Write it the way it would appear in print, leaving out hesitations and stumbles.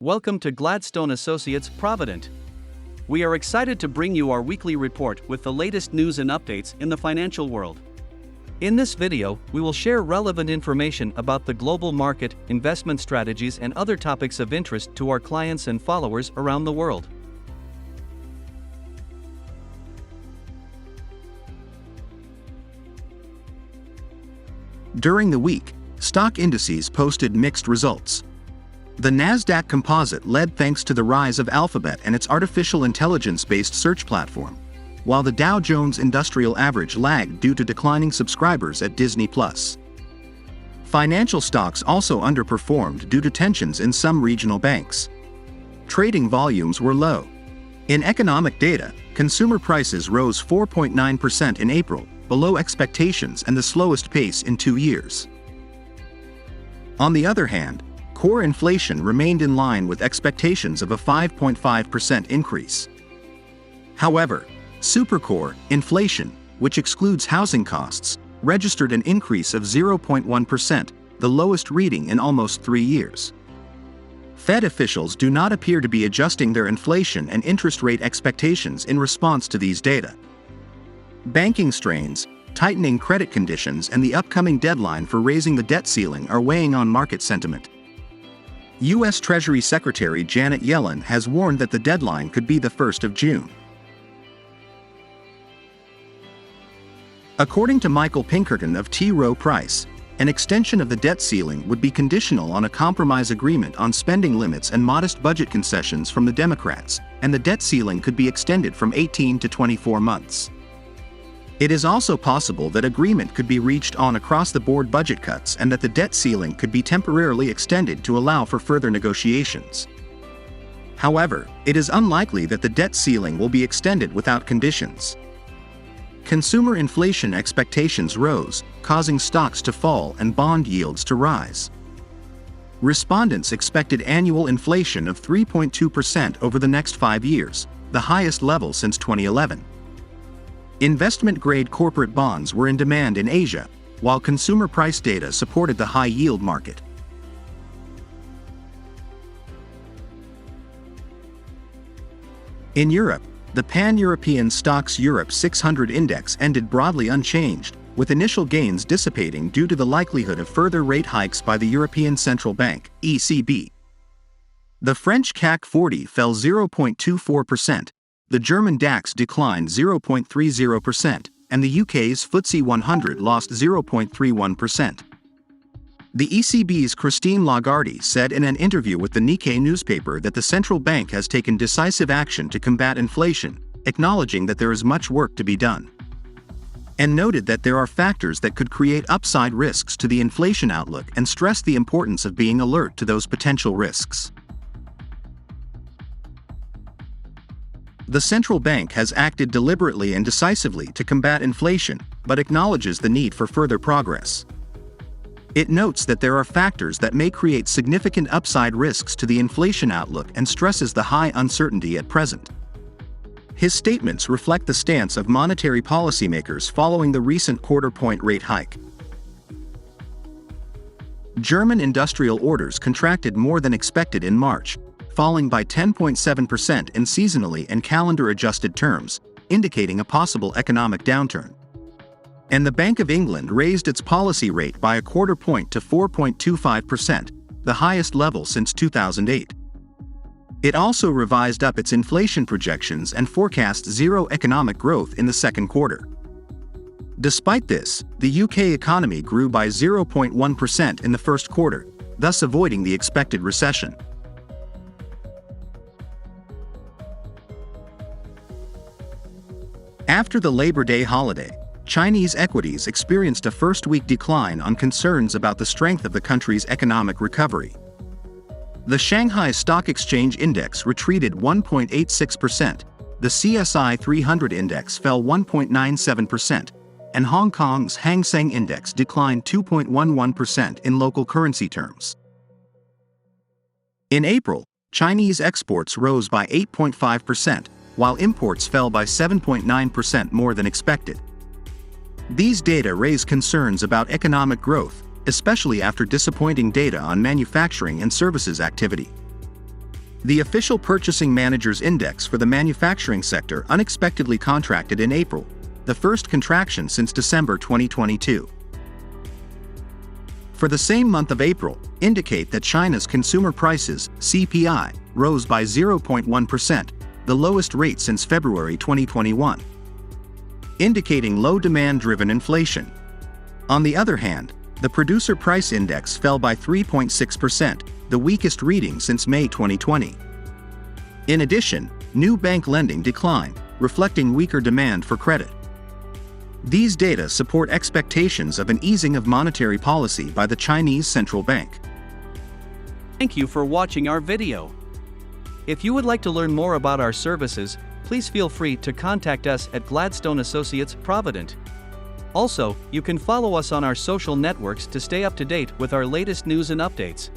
Welcome to Gladstone Associates Provident. We are excited to bring you our weekly report with the latest news and updates in the financial world. In this video, we will share relevant information about the global market, investment strategies, and other topics of interest to our clients and followers around the world. During the week, stock indices posted mixed results. The Nasdaq Composite led thanks to the rise of Alphabet and its artificial intelligence-based search platform, while the Dow Jones Industrial Average lagged due to declining subscribers at Disney+. Financial stocks also underperformed due to tensions in some regional banks. Trading volumes were low. In economic data, consumer prices rose 4.9% in April, below expectations and the slowest pace in 2 years. On the other hand, core inflation remained in line with expectations of a 5.5% increase. However, supercore inflation, which excludes housing costs, registered an increase of 0.1%, the lowest reading in almost 3 years. Fed officials do not appear to be adjusting their inflation and interest rate expectations in response to these data. Banking strains, tightening credit conditions, and the upcoming deadline for raising the debt ceiling are weighing on market sentiment. U.S. Treasury Secretary Janet Yellen has warned that the deadline could be the 1st of June. According to Michael Pinkerton of T. Rowe Price, an extension of the debt ceiling would be conditional on a compromise agreement on spending limits and modest budget concessions from the Democrats, and the debt ceiling could be extended from 18 to 24 months. It is also possible that agreement could be reached on across-the-board budget cuts and that the debt ceiling could be temporarily extended to allow for further negotiations. However, it is unlikely that the debt ceiling will be extended without conditions. Consumer inflation expectations rose, causing stocks to fall and bond yields to rise. Respondents expected annual inflation of 3.2% over the next 5 years, the highest level since 2011. Investment-grade corporate bonds were in demand in Asia, while consumer price data supported the high-yield market. In Europe, the Pan-European STOXX Europe 600 index ended broadly unchanged, with initial gains dissipating due to the likelihood of further rate hikes by the European Central Bank, ECB. The French CAC 40 fell 0.24%, the German DAX declined 0.30%, and the UK's FTSE 100 lost 0.31%. The ECB's Christine Lagarde said in an interview with the Nikkei newspaper that the central bank has taken decisive action to combat inflation, acknowledging that there is much work to be done. And noted that there are factors that could create upside risks to the inflation outlook and stressed the importance of being alert to those potential risks. The central bank has acted deliberately and decisively to combat inflation, but acknowledges the need for further progress. It notes that there are factors that may create significant upside risks to the inflation outlook and stresses the high uncertainty at present. His statements reflect the stance of monetary policymakers following the recent quarter-point rate hike. German industrial orders contracted more than expected in March, falling by 10.7% in seasonally and calendar-adjusted terms, indicating a possible economic downturn. And the Bank of England raised its policy rate by a quarter point to 4.25%, the highest level since 2008. It also revised up its inflation projections and forecasts zero economic growth in the second quarter. Despite this, the UK economy grew by 0.1% in the first quarter, thus avoiding the expected recession. After the Labor Day holiday, Chinese equities experienced a first-week decline on concerns about the strength of the country's economic recovery. The Shanghai Stock Exchange Index retreated 1.86%, the CSI 300 Index fell 1.97%, and Hong Kong's Hang Seng Index declined 2.11% in local currency terms. In April, Chinese exports rose by 8.5%, while imports fell by 7.9% more than expected. These data raise concerns about economic growth, especially after disappointing data on manufacturing and services activity. The official Purchasing Managers' Index for the manufacturing sector unexpectedly contracted in April, the first contraction since December 2022. For the same month of April, indicate that China's consumer prices, CPI, rose by 0.1%, the lowest rate since February 2021, indicating low demand-driven inflation. On the other hand, the Producer Price Index fell by 3.6%, the weakest reading since May 2020. In addition, new bank lending declined, reflecting weaker demand for credit. These data support expectations of an easing of monetary policy by the Chinese central bank. Thank you for watching our video. If you would like to learn more about our services, please feel free to contact us at Gladstone Associates Provident. Also, you can follow us on our social networks to stay up to date with our latest news and updates.